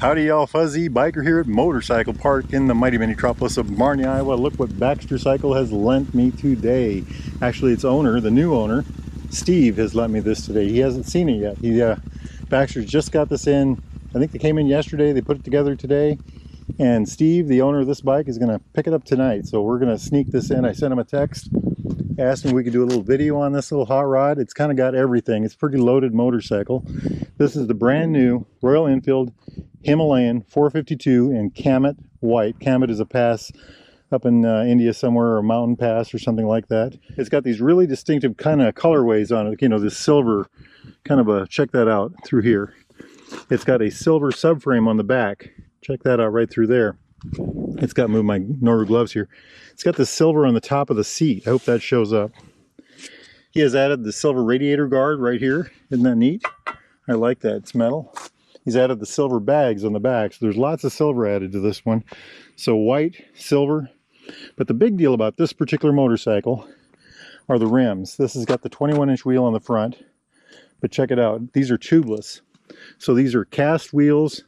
Howdy y'all, Fuzzy Biker here at Motorcycle Park in the mighty metropolis of Marnie, Iowa. Look what Baxter Cycle has lent me today. Actually, its owner, the new owner, Steve, has lent me this today. He hasn't seen it yet. Baxter's just got this in. I think they came in yesterday. They put it together today. And Steve, the owner of this bike, is going to pick it up tonight. So we're going to sneak this in. I sent him a text, asked him if we could do a little video on this little hot rod. It's kind of got everything. It's a pretty loaded motorcycle. This is the brand new Royal Enfield Himalayan 452 in Kamet white. Kamet is a pass up in India somewhere, or a mountain pass or something like that. It's got these really distinctive kind of colorways on it. You know, this silver kind of a, check that out through here. It's got a silver subframe on the back. Check that out right through there. It's got, move my Noru gloves here. It's got the silver on the top of the seat. I hope that shows up. He has added the silver radiator guard right here. Isn't that neat? I like that. It's metal. He's added the silver bags on the back. So there's lots of silver added to this one. So white, silver. But the big deal about this particular motorcycle are the rims. This has got the 21-inch wheel on the front. But check it out. These are tubeless. So these are cast wheels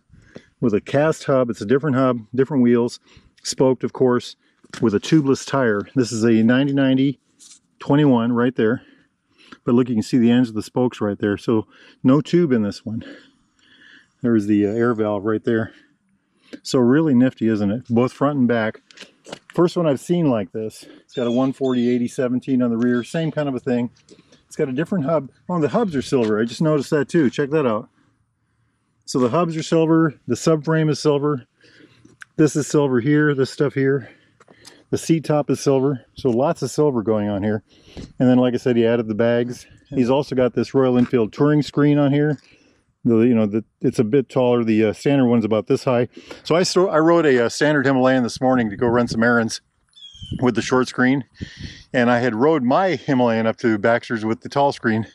with a cast hub. It's a different hub, different wheels, spoked of course, with a tubeless tire. This is a 90/90 21 right there. But look, you can see the ends of the spokes right there. So no tube in this one. There's the air valve right there. So really nifty, isn't it? Both front and back. First one I've seen like this. It's got a 140/80/17 on the rear. Same kind of a thing. It's got a different hub. Oh, the hubs are silver. I just noticed that too. Check that out. So the hubs are silver. The subframe is silver. This is silver here. This stuff here. The seat top is silver. So lots of silver going on here. And then, like I said, he added the bags. He's also got this Royal Enfield touring screen on here. It's a bit taller. The standard one's about this high. So I rode a standard Himalayan this morning to go run some errands with the short screen, and I had rode my Himalayan up to Baxter's with the tall screen,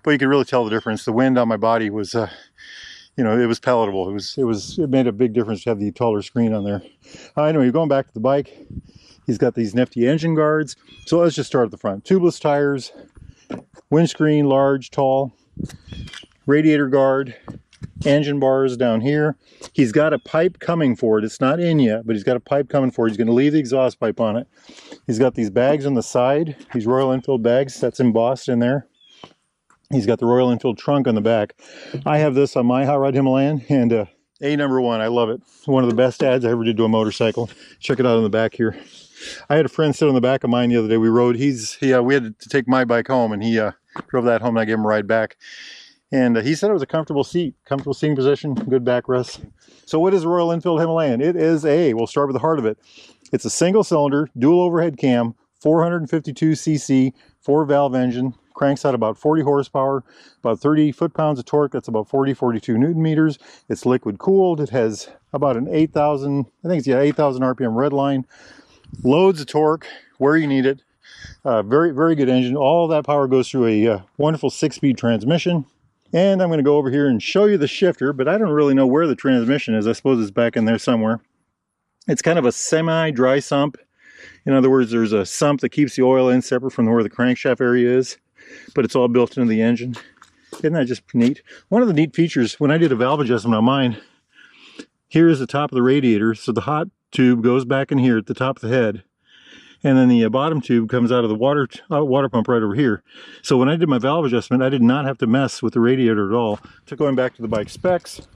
but you could really tell the difference. The wind on my body was, it was palatable. It made a big difference to have the taller screen on there. Anyway, going back to the bike, he's got these nifty engine guards. So let's just start at the front. Tubeless tires, windscreen, large, tall. Radiator guard, engine bars down here. He's got a pipe coming for it. It's not in yet, but he's got a pipe coming for it. He's going to leave the exhaust pipe on it. He's got these bags on the side, these Royal Enfield bags. That's embossed in there. He's got the Royal Enfield trunk on the back. I have this on my hot rod Himalayan, and number one, I love it. One of the best adds I ever did to a motorcycle. Check it out on the back here. I had a friend sit on the back of mine the other day. We rode. We had to take my bike home, and he drove that home, and I gave him a ride back. And he said it was a comfortable seating position, good backrest. So what is a Royal Enfield Himalayan? It is we'll start with the heart of it. It's a single cylinder, dual overhead cam, 452 cc, 4-valve engine, cranks out about 40 horsepower, about 30 foot-pounds of torque. That's about 42 newton meters. It's liquid cooled. It has about an 8,000 RPM red line. Loads of torque where you need it. Very, very good engine. All that power goes through a wonderful 6-speed transmission. And I'm going to go over here and show you the shifter, but I don't really know where the transmission is. I suppose it's back in there somewhere. It's kind of a semi-dry sump. In other words, there's a sump that keeps the oil in separate from where the crankshaft area is, but it's all built into the engine. Isn't that just neat? One of the neat features, when I did a valve adjustment on mine, here is the top of the radiator. So the hot tube goes back in here at the top of the head. And then the bottom tube comes out of the water pump right over here. So when I did my valve adjustment, I did not have to mess with the radiator at all. So going back to the bike specs,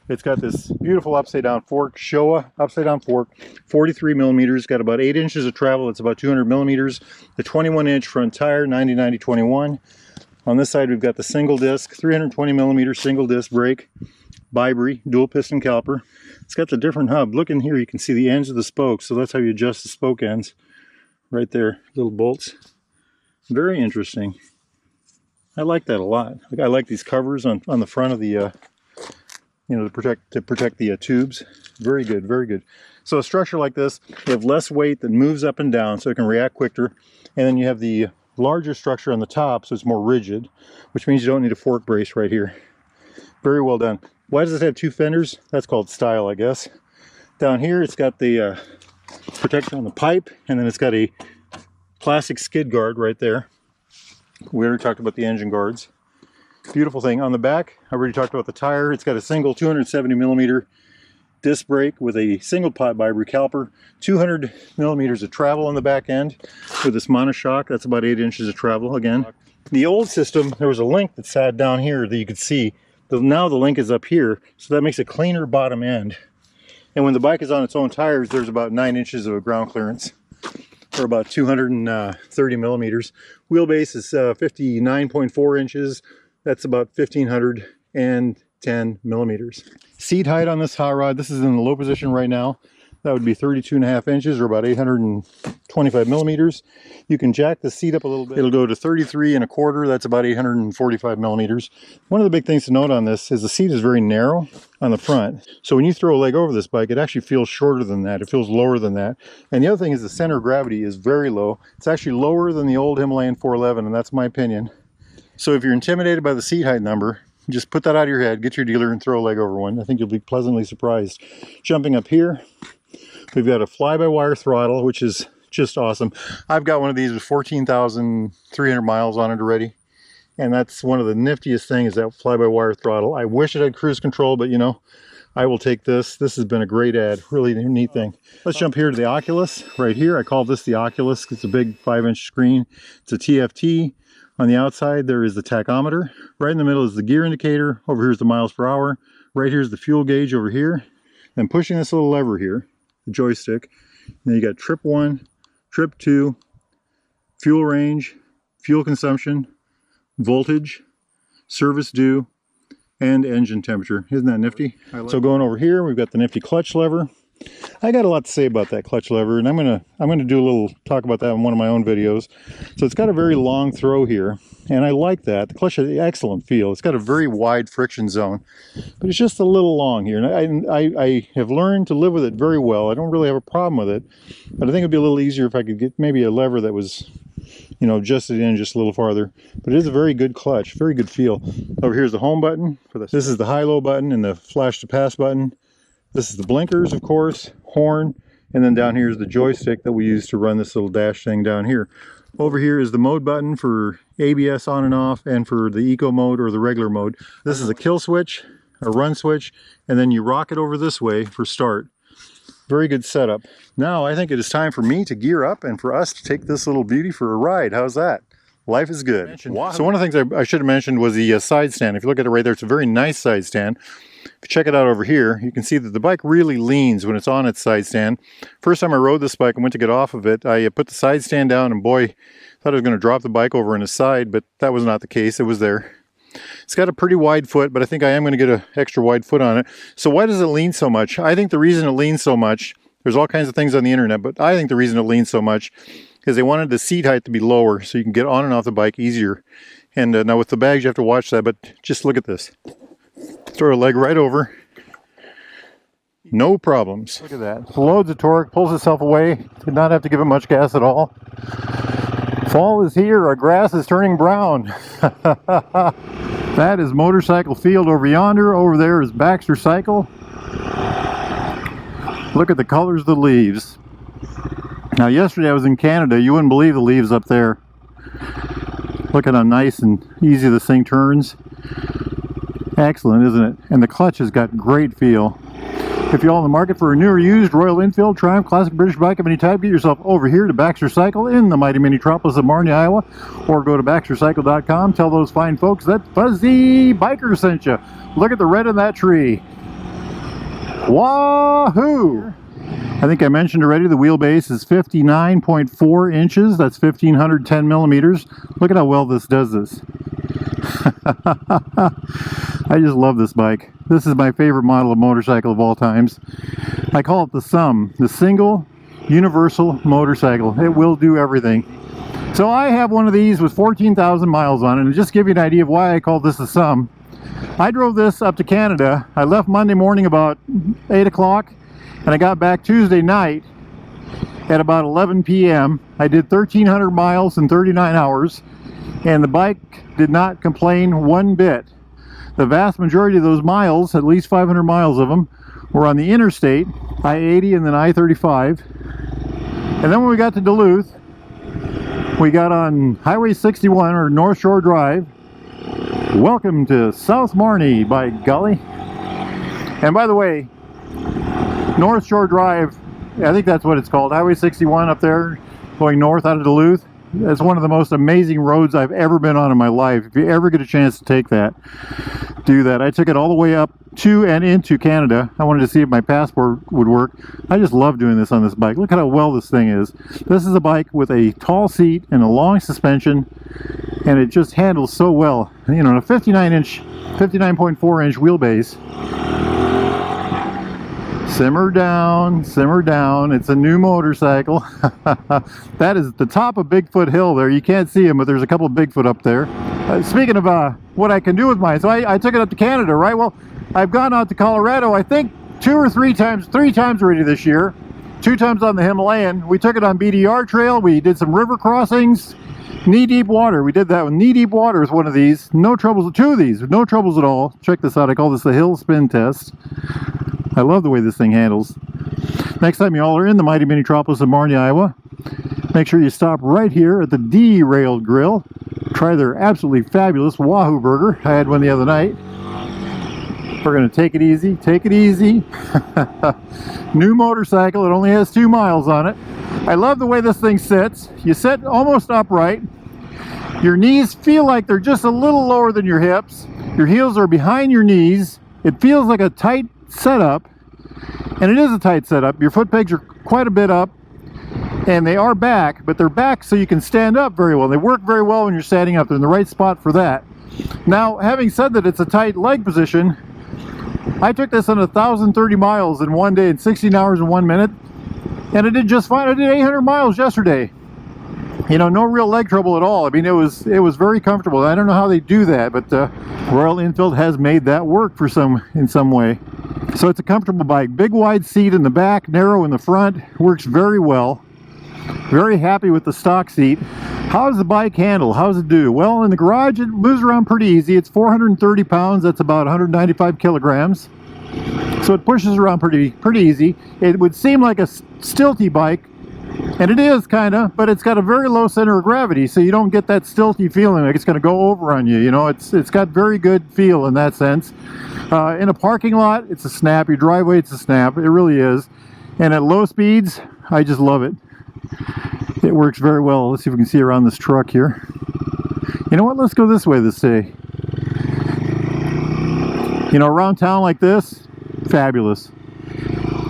it's got this beautiful upside down fork, Showa upside down fork, 43 millimeters, got about 8 inches of travel. It's about 200 millimeters. The 21-inch front tire, 90/90/21. On this side, we've got the single disc, 320 millimeter single disc brake, Bibury, dual piston caliper. It's got the different hub. Look in here, you can see the ends of the spokes. So that's how you adjust the spoke ends. Right there, little bolts. Very interesting. I like that a lot. I like these covers on the front of the, to protect the tubes. Very good, very good. So a structure like this, you have less weight that moves up and down, so it can react quicker. And then you have the larger structure on the top, so it's more rigid, which means you don't need a fork brace right here. Very well done. Why does it have 2 fenders? That's called style, I guess. Down here, it's got the protection on the pipe, and then it's got a plastic skid guard right there. We already talked about the engine guards. Beautiful thing. On the back, I already talked about the tire. It's got a single 270 millimeter disc brake with a single pot vibra caliper, 200 millimeters of travel on the back end with this monoshock. That's about 8 inches of travel again. The old system, there was a link that sat down here that you could see. Now the link is up here, so that makes a cleaner bottom end. And when the bike is on its own tires, there's about 9 inches of ground clearance, or about 230 millimeters. Wheelbase is 59.4 inches. That's about 1,510 millimeters. Seat height on this hot rod, this is in the low position right now. That would be 32.5 inches, or about 825 millimeters. You can jack the seat up a little bit. It'll go to 33.25. That's about 845 millimeters. One of the big things to note on this is the seat is very narrow on the front. So when you throw a leg over this bike, it actually feels shorter than that. It feels lower than that. And the other thing is the center of gravity is very low. It's actually lower than the old Himalayan 411, and that's my opinion. So if you're intimidated by the seat height number, just put that out of your head, get your dealer and throw a leg over one. I think you'll be pleasantly surprised. Jumping up here, we've got a fly-by-wire throttle, which is just awesome. I've got one of these with 14,300 miles on it already. And that's one of the niftiest things, that fly-by-wire throttle. I wish it had cruise control, but you know, I will take this. This has been a great ad, really neat thing. Let's jump here to the Oculus right here. I call this the Oculus. It's a big 5-inch screen. It's a TFT. On the outside, there is the tachometer. Right in the middle is the gear indicator. Over here is the miles per hour. Right here is the fuel gauge over here. And pushing this little lever here, the joystick. Then you got trip 1, trip 2, fuel range, fuel consumption, voltage, service due, and engine temperature. Isn't that nifty? So going over here, we've got the nifty clutch lever. I got a lot to say about that clutch lever, and I'm gonna do a little talk about that in one of my own videos. So it's got a very long throw here, and I like that. The clutch has an excellent feel. It's got a very wide friction zone, but it's just a little long here. And I have learned to live with it very well. I don't really have a problem with it, but I think it'd be a little easier if I could get maybe a lever that was, you know, adjusted in just a little farther. But it is a very good clutch, very good feel. Over here's the home button. This is the high-low button and the flash to pass button. This is the blinkers, of course, horn, and then down here is the joystick that we use to run this little dash thing down here. Over here is the mode button for ABS on and off, and for the eco mode or the regular mode. This is a kill switch, a run switch, and then you rock it over this way for start. Very good setup. Now I think it is time for me to gear up and for us to take this little beauty for a ride. How's that? Life is good. So one of the things I should have mentioned was the side stand. If you look at it right there, it's a very nice side stand. If you check it out over here, you can see that the bike really leans when it's on its side stand. First time I rode this bike and went to get off of it, I put the side stand down, and boy, thought I was going to drop the bike over on its side, but that was not the case. It was there. It's got a pretty wide foot, but I think I am going to get an extra wide foot on it. So why does it lean so much? I think the reason it leans so much, there's all kinds of things on the internet, but I think the reason it leans so much is they wanted the seat height to be lower so you can get on and off the bike easier. And now with the bags, you have to watch that, but just look at this. Throw a leg right over. No problems. Look at that. Loads of torque, pulls itself away. Did not have to give it much gas at all. Fall is here. Our grass is turning brown. That is Motorcycle Field over yonder. Over there is Baxter Cycle. Look at the colors of the leaves. Now yesterday I was in Canada. You wouldn't believe the leaves up there. Look at how nice and easy this thing turns. Excellent, isn't it? And the clutch has got great feel. If you're all in the market for a new or used Royal Enfield, Triumph, classic British bike of any type, get yourself over here to Baxter Cycle in the mighty metropolis of Marnie, Iowa, or go to baxtercycle.com. Tell those fine folks that Fuzzy Biker sent you. Look at the red in that tree. Wahoo! I think I mentioned already the wheelbase is 59.4 inches. That's 1,510 millimeters. Look at how well this does this. I just love this bike. This is my favorite model of motorcycle of all times. I call it the SUM, the single universal motorcycle. It will do everything. So I have one of these with 14,000 miles on it, and just to give you an idea of why I call this a SUM, I drove this up to Canada. I left Monday morning about 8 o'clock, and I got back Tuesday night at about 11 p.m. I did 1,300 miles in 39 hours, and the bike did not complain one bit. The vast majority of those miles, at least 500 miles of them, were on the interstate, I-80 and then I-35. And then when we got to Duluth, we got on Highway 61 or North Shore Drive. Welcome to South Marnie, by golly. And by the way, North Shore Drive, I think that's what it's called, Highway 61 up there, going north out of Duluth. That's one of the most amazing roads I've ever been on in my life. If you ever get a chance to take that, do that. I took it all the way up to and into Canada. I wanted to see if my passport would work. I just love doing this on this bike. Look at how well this thing is. This is a bike with a tall seat and a long suspension, and it just handles so well. You know, a 59.4 inch wheelbase. Simmer down, simmer down. It's a new motorcycle. That is the top of Bigfoot Hill there. You can't see him, but there's a couple of Bigfoot up there. Speaking of what I can do with mine, so I took it up to Canada, right? Well, I've gone out to Colorado, I think 2 or 3 times, 3 times already this year. 2 times on the Himalayan. We took it on BDR trail. We did some river crossings, knee-deep water. We did that with knee-deep water with one of these. No troubles, 2 of these, no troubles at all. Check this out. I call this the hill spin test. I love the way this thing handles. Next time you all are in the mighty metropolis of Marnie, Iowa, make sure you stop right here at the Derailed Grill. Try their absolutely fabulous Wahoo burger. I had one the other night. We're going to take it easy, take it easy. New motorcycle, it only has 2 miles on it. I love the way this thing sits. You sit almost upright. Your knees feel like they're just a little lower than your hips. Your heels are behind your knees. It feels like a tight setup, and it is a tight setup. Your foot pegs are quite a bit up, and they are back, but they're back so you can stand up very well. They work very well when you're standing up. They're in the right spot for that. Now, having said that it's a tight leg position, I took this on 1,030 miles in one day in 16 hours and 1 minute, and I did just fine. I did 800 miles yesterday. You know, no real leg trouble at all. I mean, it was very comfortable. I don't know how they do that, but Royal Enfield has made that work for in some way. So it's a comfortable bike. Big wide seat in the back, narrow in the front. Works very well. Very happy with the stock seat. How does the bike handle? How does it do? Well, in the garage it moves around pretty easy. It's 430 pounds. That's about 195 kilograms. So it pushes around pretty easy. It would seem like a stilty bike, and it is kind of, but it's got a very low center of gravity, so you don't get that stilty feeling like it's going to go over on you. You know, it's got very good feel in that sense. In a parking lot, it's a snap. Your driveway, it's a snap. It really is. And at low speeds, I just love it. It works very well. Let's see if we can see around this truck here. You know what? Let's go this way this day. You know, around town like this, fabulous.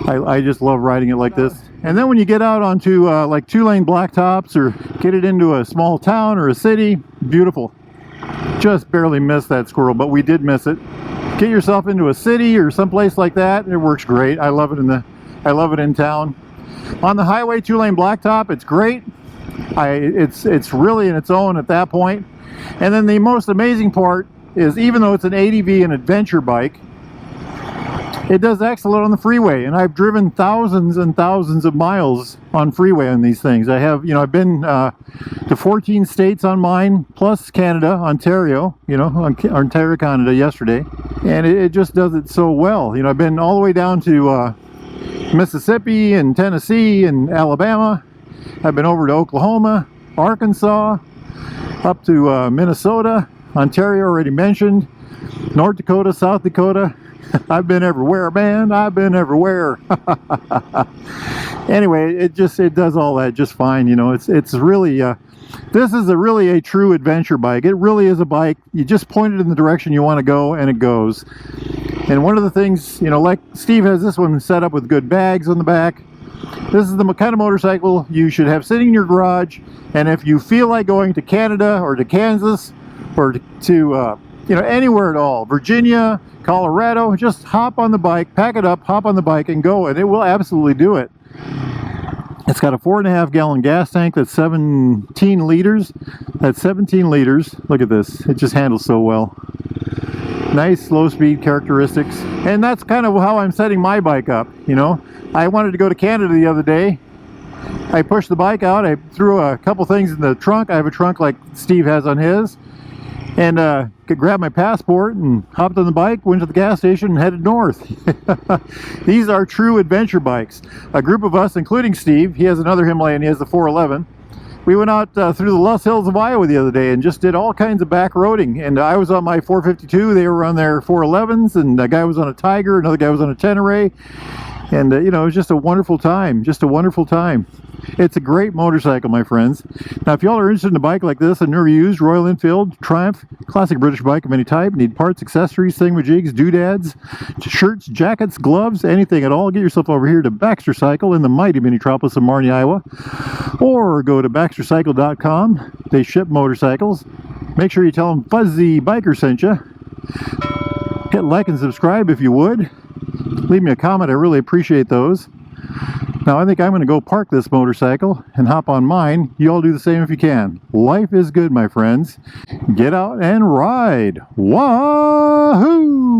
I just love riding it like this. And then when you get out onto like 2-lane blacktops or get it into a small town or a city, beautiful. Just barely missed that squirrel, but we did miss it. Get yourself into a city or someplace like that, it works great. I love it in town. On the highway, 2-lane blacktop, it's great. It's really in its own at that point. And then the most amazing part is, even though it's an ADV, an adventure bike, it does excellent on the freeway, and I've driven thousands and thousands of miles on freeway on these things. I have, you know, I've been to 14 states on mine, plus Canada, Ontario, you know, Ontario, Canada yesterday, and it just does it so well. You know, I've been all the way down to Mississippi and Tennessee and Alabama. I've been over to Oklahoma, Arkansas, up to Minnesota, Ontario already mentioned, North Dakota, South Dakota. I've been everywhere, man. I've been everywhere. Anyway, it does all that just fine. You know, it's really this is really a true adventure bike. It really is a bike. You just point it in the direction you want to go, and it goes. And one of the things, you know, like Steve has this one set up with good bags on the back. This is the kind of motorcycle you should have sitting in your garage. And if you feel like going to Canada or to Kansas or to you know, anywhere at all, Virginia, Colorado, just hop on the bike, pack it up, hop on the bike and go, and it will absolutely do it. It's got a 4.5 gallon gas tank that's 17 liters. That's 17 liters. Look at this. It just handles so well. Nice low speed characteristics. And that's kind of how I'm setting my bike up, you know. I wanted to go to Canada the other day. I pushed the bike out. I threw a couple things in the trunk. I have a trunk like Steve has on his. And could grab my passport and hopped on the bike, went to the gas station and headed north. These are true adventure bikes. A group of us, including Steve, he has another Himalayan, he has the 411. We went out through the Lost Hills of Iowa the other day and just did all kinds of back roading. And I was on my 452, they were on their 411s, and a guy was on a Tiger, another guy was on a Tenere. And you know, it was just a wonderful time, just a wonderful time. It's a great motorcycle, my friends. Now, if y'all are interested in a bike like this, a newer used Royal Enfield Triumph, classic British bike of any type, need parts, accessories, thingamajigs, doodads, shirts, jackets, gloves, anything at all, get yourself over here to Baxter Cycle in the mighty mini-tropolis of Marnie, Iowa. Or go to baxtercycle.com. They ship motorcycles. Make sure you tell them Fuzzy Biker sent you. Hit like and subscribe if you would. Leave me a comment, I really appreciate those. Now I think I'm going to go park this motorcycle and hop on mine. You all do the same if you can. Life is good, my friends. Get out and ride. Wahoo!